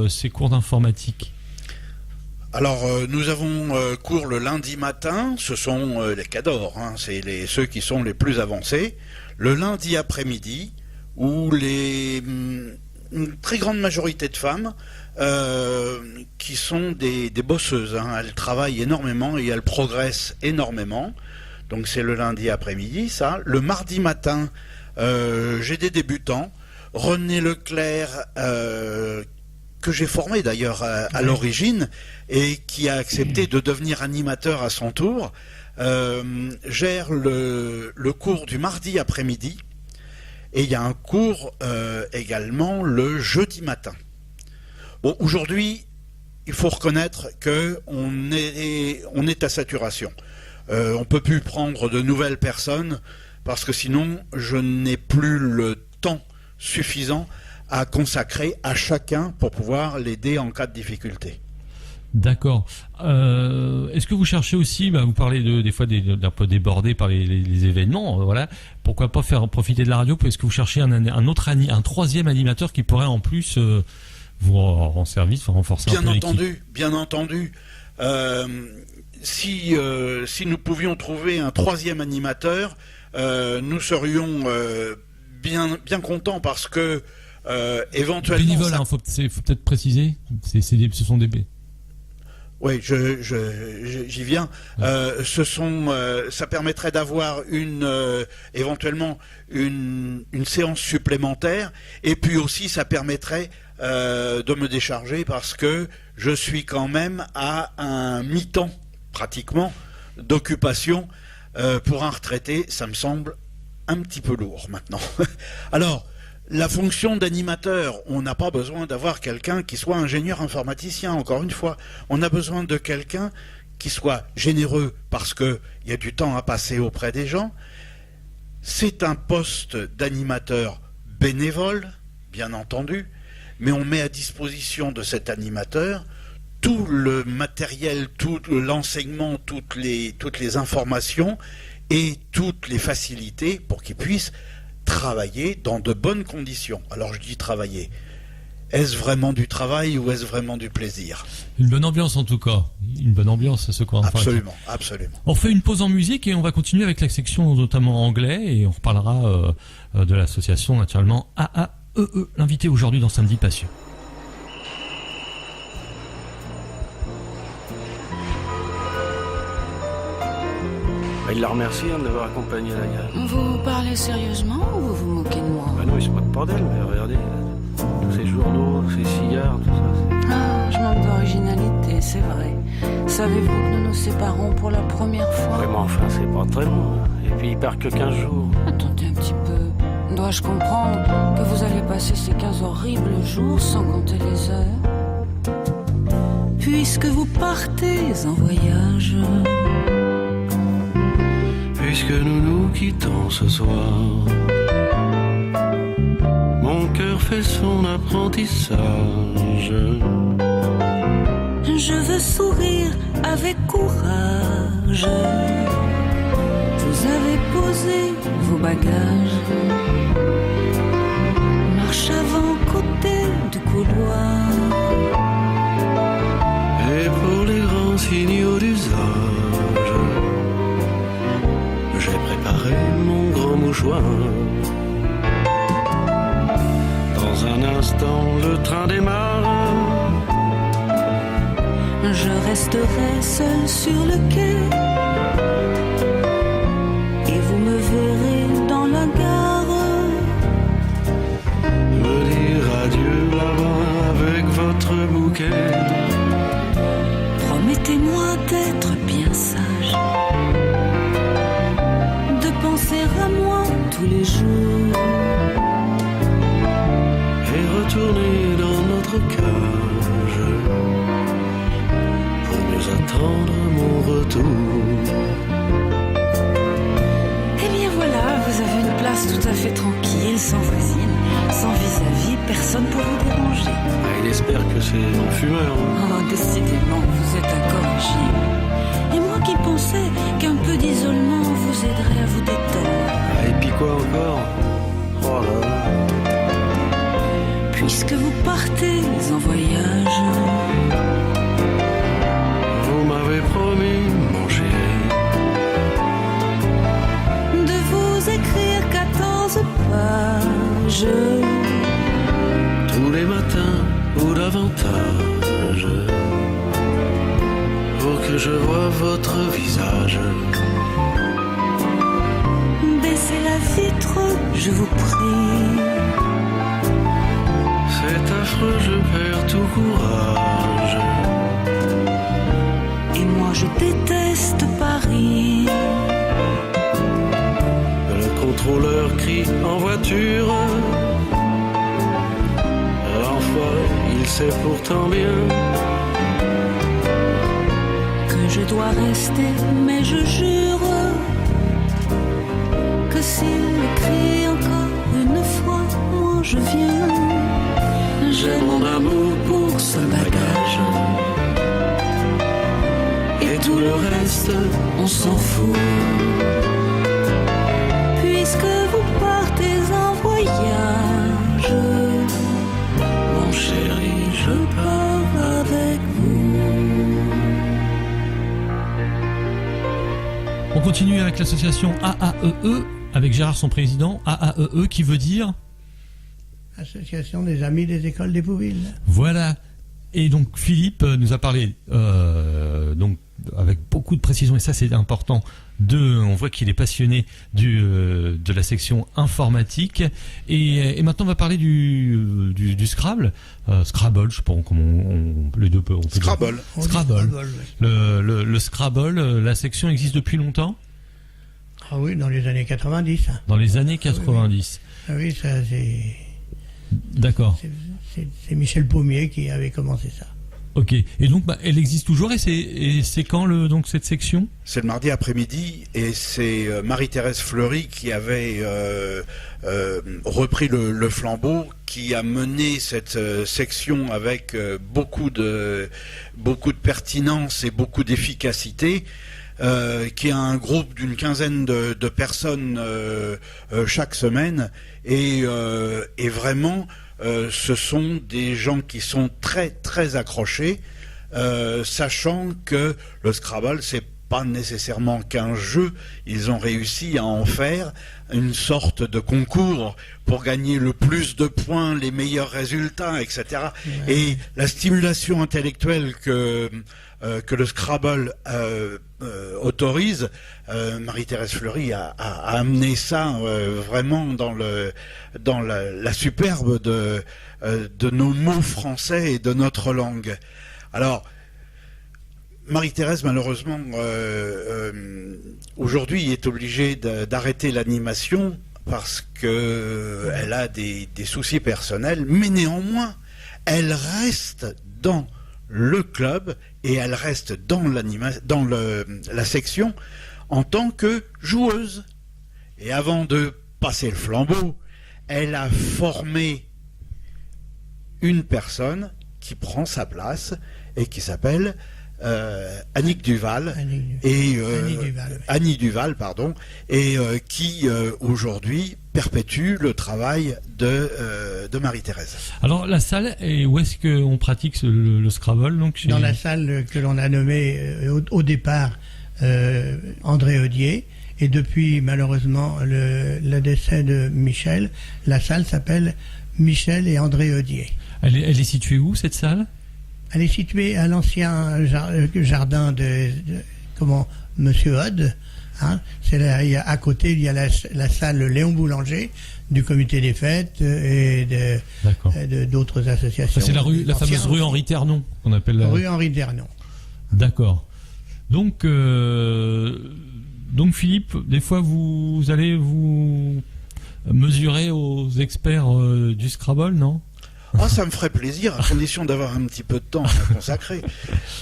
ces cours d'informatique. Alors, nous avons cours le lundi matin, ce sont les cadors, hein, c'est ceux qui sont les plus avancés. Le lundi après-midi, où une très grande majorité de femmes qui sont des bosseuses, hein, elles travaillent énormément et elles progressent énormément. Donc c'est le lundi après-midi, ça. Le mardi matin, j'ai des débutants. René Leclerc, que j'ai formé d'ailleurs à l'origine, et qui a accepté de devenir animateur à son tour, gère le cours du mardi après-midi. Et il y a un cours également le jeudi matin. Bon, aujourd'hui, il faut reconnaître qu'on est à saturation. On ne peut plus prendre de nouvelles personnes parce que sinon, je n'ai plus le temps suffisant à consacrer à chacun pour pouvoir l'aider en cas de difficulté. D'accord. Est-ce que vous cherchez aussi, vous parlez des fois d'un peu débordé par les événements, voilà. Pourquoi pas faire profiter de la radio? Est-ce que vous cherchez un troisième animateur qui pourrait en plus vous rendre service, renforcer un peu l'équipe? Bien entendu. Si nous pouvions trouver un troisième animateur, nous serions bien contents parce que éventuellement. Bénévole, faut peut-être préciser. Ce sont des. Oui, j'y viens. Ça permettrait d'avoir éventuellement une séance supplémentaire, et puis aussi ça permettrait de me décharger parce que je suis quand même à un mi-temps pratiquement d'occupation pour un retraité. Ça me semble un petit peu lourd maintenant. Alors. La fonction d'animateur, on n'a pas besoin d'avoir quelqu'un qui soit ingénieur informaticien, encore une fois. On a besoin de quelqu'un qui soit généreux parce qu'il y a du temps à passer auprès des gens. C'est un poste d'animateur bénévole, bien entendu, mais on met à disposition de cet animateur tout le matériel, tout l'enseignement, toutes les informations et toutes les facilités pour qu'il puisse travailler dans de bonnes conditions. Alors je dis travailler. Est-ce vraiment du travail ou est-ce vraiment du plaisir? Une bonne ambiance en tout cas. Une bonne ambiance ce coin. Absolument. On fait une pause en musique et on va continuer avec la section notamment anglais et on reparlera de l'association naturellement AAEE. L'invité aujourd'hui dans Samedi Passion. Il la remercie de m'avoir accompagné la gare. Vous parlez sérieusement ou vous vous moquez de moi? Bah non, il se moque pas d'elle, mais regardez, tous ces journaux, ces cigares, tout ça. Ah, je manque d'originalité, c'est vrai. Savez-vous que nous nous séparons pour la première fois? Oui, mais enfin, c'est pas très long. Et puis il part que 15 jours. Attendez un petit peu. Dois-je comprendre que vous allez passer ces 15 horribles jours sans compter les heures? Puisque vous partez en voyage, Puisque nous nous quittons ce soir, mon cœur fait son apprentissage. je veux sourire avec courage. Vous avez posé vos bagages, marche avant côté du couloir. Et pour les grands signaux d'usage, j'ai préparé mon grand mouchoir. Dans un instant, le train démarre. Je resterai seul sur le quai et vous me verrez dans la gare Me dire adieu là-bas avec votre bouquet. Promettez-moi d'être bien sage, de penser à moi tous les jours Et retourner dans notre cage pour nous attendre mon retour. Eh bien voilà, vous avez une place tout à fait tranquille, sans voisine, sans vis-à-vis, personne pour vous déranger. Ah, il espère que c'est un fumeur. Oh, décidément, vous êtes incorrigible. Et moi qui pensais qu'un peu d'isolement vous aiderait à vous détendre. Ah, et puis quoi encore? Oh là là. Puisque vous partez en voyage, Vous m'avez promis, mon chéri, de vous écrire 14 pages, tous les matins ou davantage, pour que je voie votre visage. baissez la vitre, je vous prie. C'est affreux, je perds tout courage. Et moi je déteste Paris. Le contrôleur crie en voiture. L'enfoiré, il sait pourtant bien Que je dois rester, mais je jure que s'il me crie encore une fois, moi je viens. j'ai mon amour pour ce bagage. Et tout le reste, on s'en fout. Puisque vous partez en voyage, Mon chéri, je pars avec vous. On continue avec l'association AAEE, avec Gérard, son président. AAEE qui veut dire... Association des Amis des Écoles d'Épouville. Voilà. Et donc Philippe nous a parlé, donc avec beaucoup de précision, et ça c'est important, on voit qu'il est passionné de la section informatique. Et maintenant on va parler du Scrabble. Scrabble, je sais pas comment les deux on peut Scrabble. dire. On dit Scrabble. ouais. Le Scrabble, la section existe depuis longtemps? Ah oui, dans les années 90. Dans les années 90. Ah oui, ça c'est... D'accord. C'est Michel Pommier qui avait commencé ça. Ok. Et donc, elle existe toujours. Et c'est quand donc cette section? C'est le mardi après-midi et c'est Marie-Thérèse Fleury qui avait repris le flambeau, qui a mené cette section avec beaucoup de pertinence et beaucoup d'efficacité. Qui a un groupe d'une quinzaine de personnes chaque semaine et vraiment ce sont des gens qui sont très très accrochés, sachant que le Scrabble c'est pas nécessairement qu'un jeu, ils ont réussi à en faire une sorte de concours pour gagner le plus de points, les meilleurs résultats, etc. Et la stimulation intellectuelle que le Scrabble autorise, Marie-Thérèse Fleury a amené ça vraiment dans la superbe de nos mots français et de notre langue. Alors, Marie-Thérèse, malheureusement, aujourd'hui, est obligée d'arrêter l'animation parce qu'elle a des soucis personnels, mais néanmoins, elle reste dans le club et elle reste dans la section en tant que joueuse. Et avant de passer le flambeau, elle a formé une personne qui prend sa place et qui s'appelle Annick Duval, Annie Duval, pardon, et qui aujourd'hui perpétue le travail de Marie-Thérèse. Alors la salle, et où est-ce qu'on pratique le Scrabble donc, Dans la salle que l'on a nommée au départ André Audier, et depuis malheureusement le décès de Michel, la salle s'appelle Michel et André Audier. Elle est située où cette salle ? Elle est située à l'ancien jardin de Monsieur Hod. Hein, c'est là, à côté, il y a la salle Léon Boulanger du comité des fêtes et d'autres associations. C'est la fameuse rue Henri Ternon qu'on appelle la rue Henri Ternon. D'accord. Donc Philippe, des fois vous allez vous mesurer aux experts du Scrabble, non ? Ah, ça me ferait plaisir, à condition d'avoir un petit peu de temps à consacrer.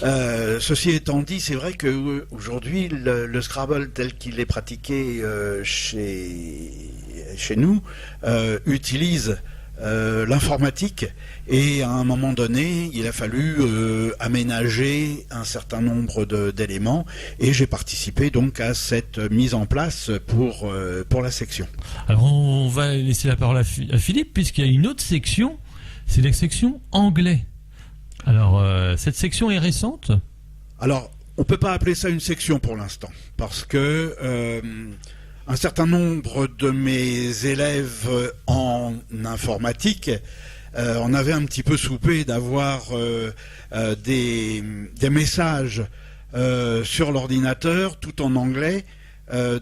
Ceci étant dit, c'est vrai que aujourd'hui, le Scrabble tel qu'il est pratiqué chez nous utilise l'informatique, et à un moment donné, il a fallu aménager un certain nombre d'éléments, et j'ai participé donc à cette mise en place pour la section. Alors on va laisser la parole à Philippe, puisqu'il y a une autre section. C'est la section anglais. Alors, cette section est récente ? Alors, on ne peut pas appeler ça une section pour l'instant, parce que un certain nombre de mes élèves en informatique en avaient un petit peu soupé d'avoir des messages sur l'ordinateur, tout en anglais,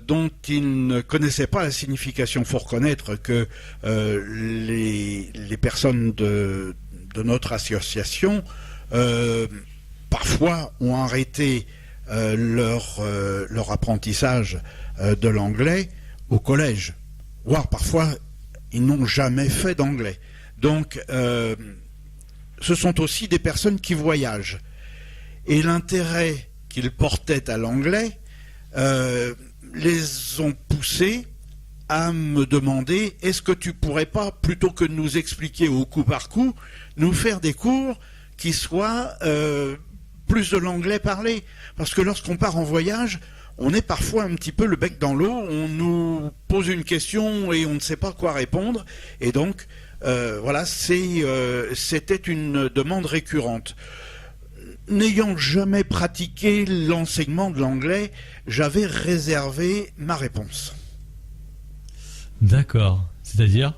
dont ils ne connaissaient pas la signification. Il faut reconnaître que les personnes de notre association parfois ont arrêté leur apprentissage de l'anglais au collège, voire parfois ils n'ont jamais fait d'anglais. Donc ce sont aussi des personnes qui voyagent, et l'intérêt qu'ils portaient à l'anglais les ont poussés à me demander: est-ce que tu pourrais pas, plutôt que de nous expliquer au coup par coup, nous faire des cours qui soient plus de l'anglais parlé? Parce que lorsqu'on part en voyage, on est parfois un petit peu le bec dans l'eau, on nous pose une question et on ne sait pas quoi répondre, et donc voilà, c'était une demande récurrente. N'ayant jamais pratiqué l'enseignement de l'anglais, j'avais réservé ma réponse. D'accord. C'est-à-dire ?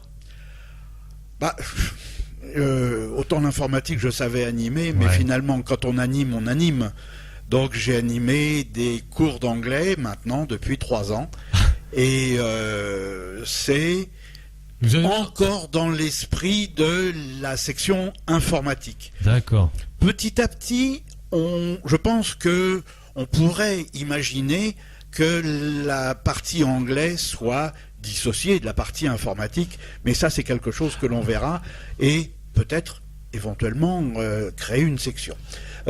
Autant l'informatique, je savais animer, mais finalement, quand on anime. Donc j'ai animé des cours d'anglais maintenant depuis 3 ans. Et c'est encore dans l'esprit de la section informatique. D'accord. Petit à petit, je pense que on pourrait imaginer que la partie anglais soit dissociée de la partie informatique, mais ça c'est quelque chose que l'on verra, et peut-être éventuellement créer une section.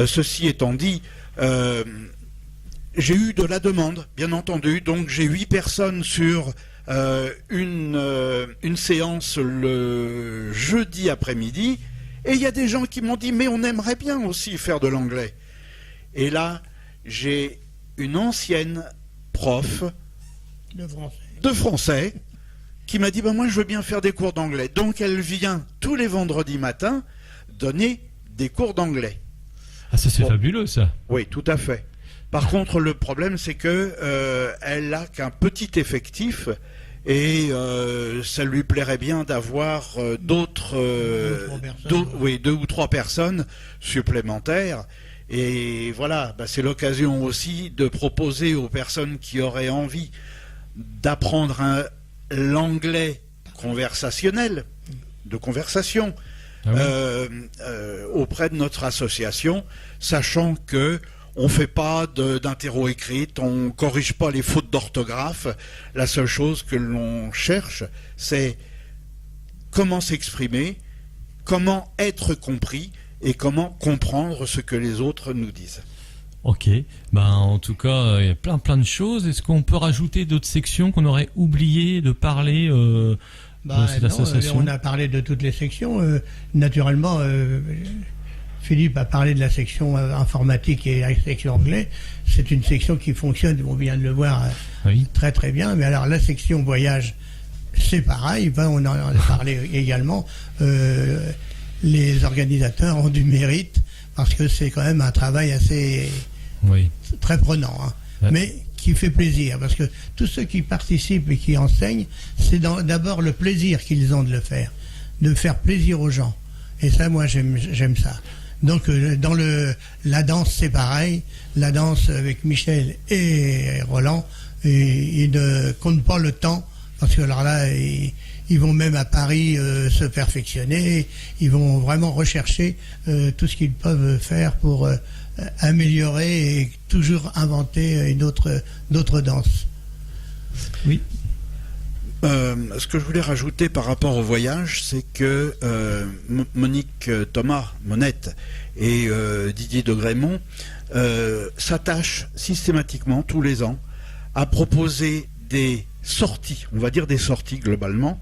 Ceci étant dit, j'ai eu de la demande, bien entendu, donc j'ai 8 personnes sur une séance le jeudi après-midi, et il y a des gens qui m'ont dit: mais on aimerait bien aussi faire de l'anglais. Et là, j'ai une ancienne prof de français qui m'a dit: moi je veux bien faire des cours d'anglais. Donc elle vient tous les vendredis matins donner des cours d'anglais. Ah, ça c'est fabuleux, ça. Oui, tout à fait. Par contre, le problème, c'est que elle a qu'un petit effectif et ça lui plairait bien d'avoir d'autres, deux ou trois personnes supplémentaires. Et voilà, c'est l'occasion aussi de proposer aux personnes qui auraient envie d'apprendre l'anglais conversationnel, de conversation, auprès de notre association, sachant que on fait pas d'interro écrite, on corrige pas les fautes d'orthographe. La seule chose que l'on cherche, c'est comment s'exprimer, comment être compris et comment comprendre ce que les autres nous disent. Ok, en tout cas, il y a plein de choses. Est-ce qu'on peut rajouter d'autres sections qu'on aurait oublié de parler de cette association ? On a parlé de toutes les sections. Naturellement, Philippe a parlé de la section informatique et la section anglais. C'est une section qui fonctionne, on vient de le voir, très très bien. Mais alors la section voyage, c'est pareil. On en a parlé également. Les organisateurs ont du mérite parce que c'est quand même un travail assez très prenant, mais qui fait plaisir, parce que tous ceux qui participent et qui enseignent, c'est d'abord le plaisir qu'ils ont de faire plaisir aux gens. Et ça, moi, j'aime ça. Donc, dans la danse, c'est pareil. La danse avec Michel et Roland, ils ne comptent pas le temps, parce que alors là, ils vont même à Paris se perfectionner, ils vont vraiment rechercher tout ce qu'ils peuvent faire pour améliorer et toujours inventer d'autres danses. Oui. Ce que je voulais rajouter par rapport au voyage, c'est que Monique Thomas Monette et Didier de Grémont s'attachent systématiquement tous les ans à proposer des sorties, on va dire des sorties globalement,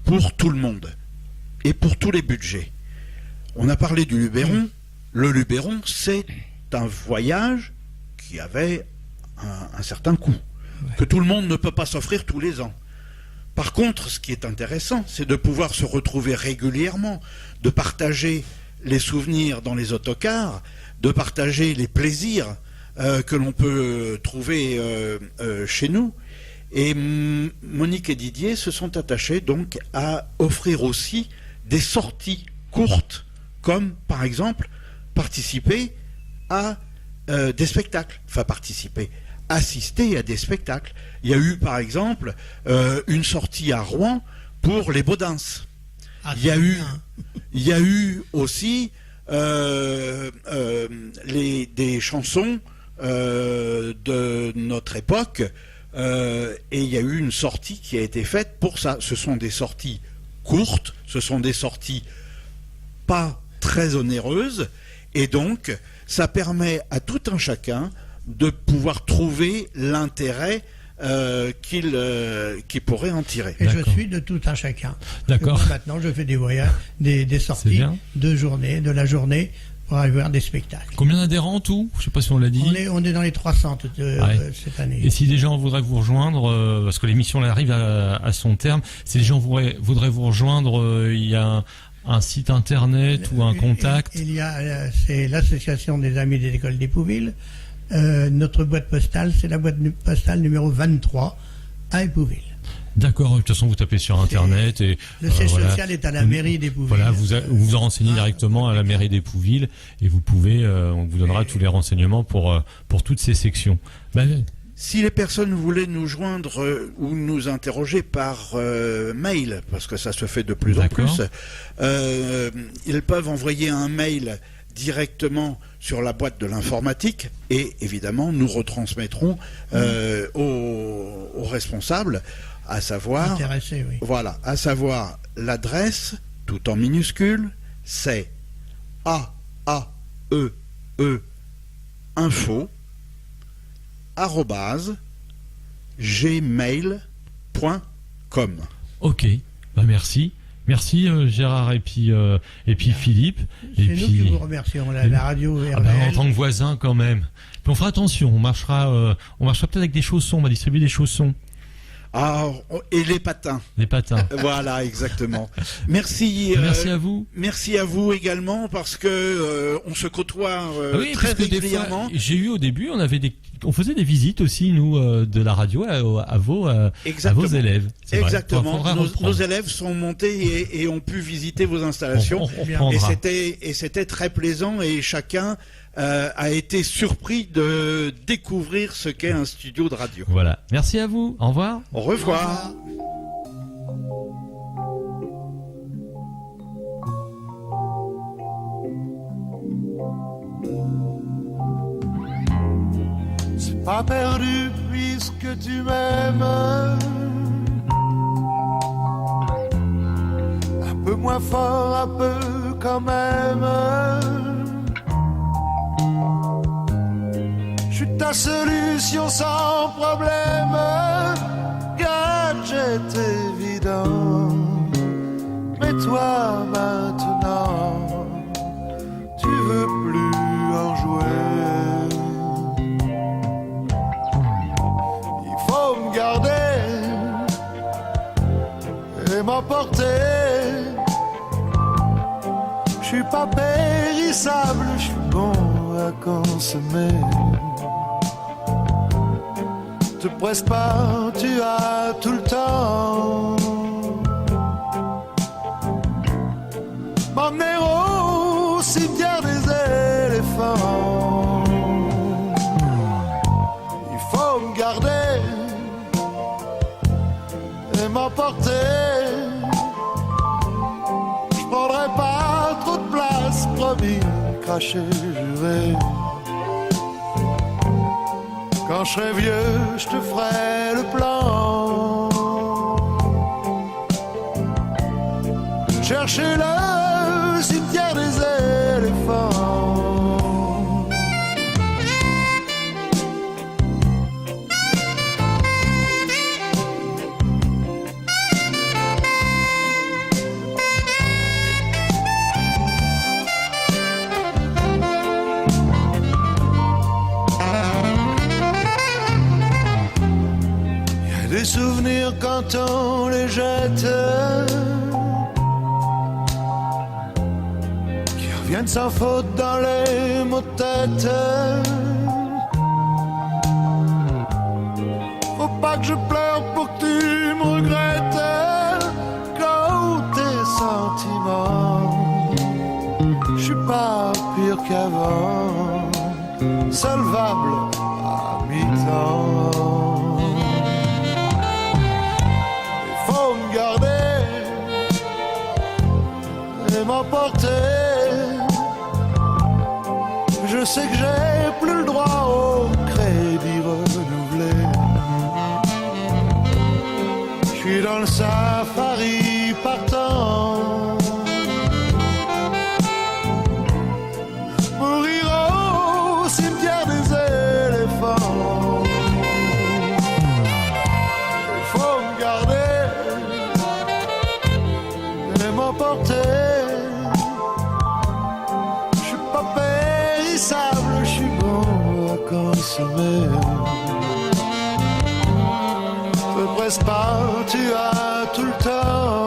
pour tout le monde et pour tous les budgets. On a parlé du Luberon. Le Luberon, c'est un voyage qui avait un certain coût, que tout le monde ne peut pas s'offrir tous les ans. Par contre, ce qui est intéressant, c'est de pouvoir se retrouver régulièrement, de partager les souvenirs dans les autocars, de partager les plaisirs que l'on peut trouver chez nous. Et Monique et Didier se sont attachés donc à offrir aussi des sorties courtes, comme par exemple participer à des spectacles, assister à des spectacles. Il y a eu par exemple une sortie à Rouen pour les Baudins. Il y a eu aussi des chansons de notre époque. Et il y a eu une sortie qui a été faite pour ça. Ce sont des sorties courtes, ce sont des sorties pas très onéreuses, et donc ça permet à tout un chacun de pouvoir trouver l'intérêt qu'il pourrait en tirer. Et je suis de tout un chacun. D'accord. Moi, maintenant, je fais des voyages, des sorties de la journée pour aller voir des spectacles. Combien d'adhérents tout ? Je ne sais pas si on l'a dit. On est dans les 300 cette année. Et si des gens voudraient vous rejoindre, parce que l'émission arrive à son terme, si les gens voudraient vous rejoindre, il y a un site internet ou un contact ? C'est l'association des Amis des Écoles d'Épouville. Notre boîte postale, c'est la boîte postale numéro 23 à Épouville. D'accord, de toute façon vous tapez sur internet et le siège social est à la mairie d'Épouville. Voilà, vous renseignez directement à la mairie d'Épouville et vous pouvez, on vous donnera tous les renseignements pour toutes ces sections. Si les personnes voulaient nous joindre ou nous interroger par mail, parce que ça se fait de plus en plus, ils peuvent envoyer un mail directement sur la boîte de l'informatique et évidemment nous retransmettrons aux responsables, à savoir l'adresse tout en minuscule, c'est @gmail.com. Ok, merci. Merci Gérard et puis Philippe. C'est nous qui vous remercions, la radio RVL. En tant que voisin quand même. Puis on fera attention, on marchera peut-être avec des chaussons, on va distribuer des chaussons. Ah, et les patins. Les patins. Voilà, exactement. Merci. Merci à vous. Merci à vous également parce que on se côtoie Ah oui, très parce que des fois, régulièrement. j'ai eu au début, on faisait des visites aussi, nous, de la radio à vos élèves. C'est vrai. Exactement. Faudra Nos reprendre. élèves sont montés et ont pu visiter vos installations. On reprendra. Et c'était très plaisant et chacun a été surpris de découvrir ce qu'est un studio de radio. Voilà. Merci à vous. Au revoir. Au revoir. C'est pas perdu puisque tu m'aimes. Un peu moins fort, un peu quand même. Je suis ta solution sans problème. Gadget évident. Mais toi maintenant, tu veux plus en jouer. Il faut me garder et m'emporter. Je suis pas périssable, je suis bon à consommer. Te presse pas, tu as tout le temps. M'emmener au cimetière des éléphants. Il faut me garder et m'emporter. Je prendrai pas trop de place, promis, cracher, juré. Quand je serai vieux, je te ferai le plan. Chercher le cimetière des éléphants. Des souvenirs quand on les jette, qui reviennent sans faute dans les mots de tête. Faut pas que je pleure pour que tu me regrettes. Quand tes sentiments, je suis pas pire qu'avant, solvable à mi-temps. Faut me garder et m'emporter. Je sais que j'ai plus le droit au crédit renouvelé. Je suis dans le safari partant. Mourir au cimetière des éléphants. Faut me garder et m'emporter. Je suis pas périssable, je suis bon à consommer. Te presse pas, tu as tout le temps.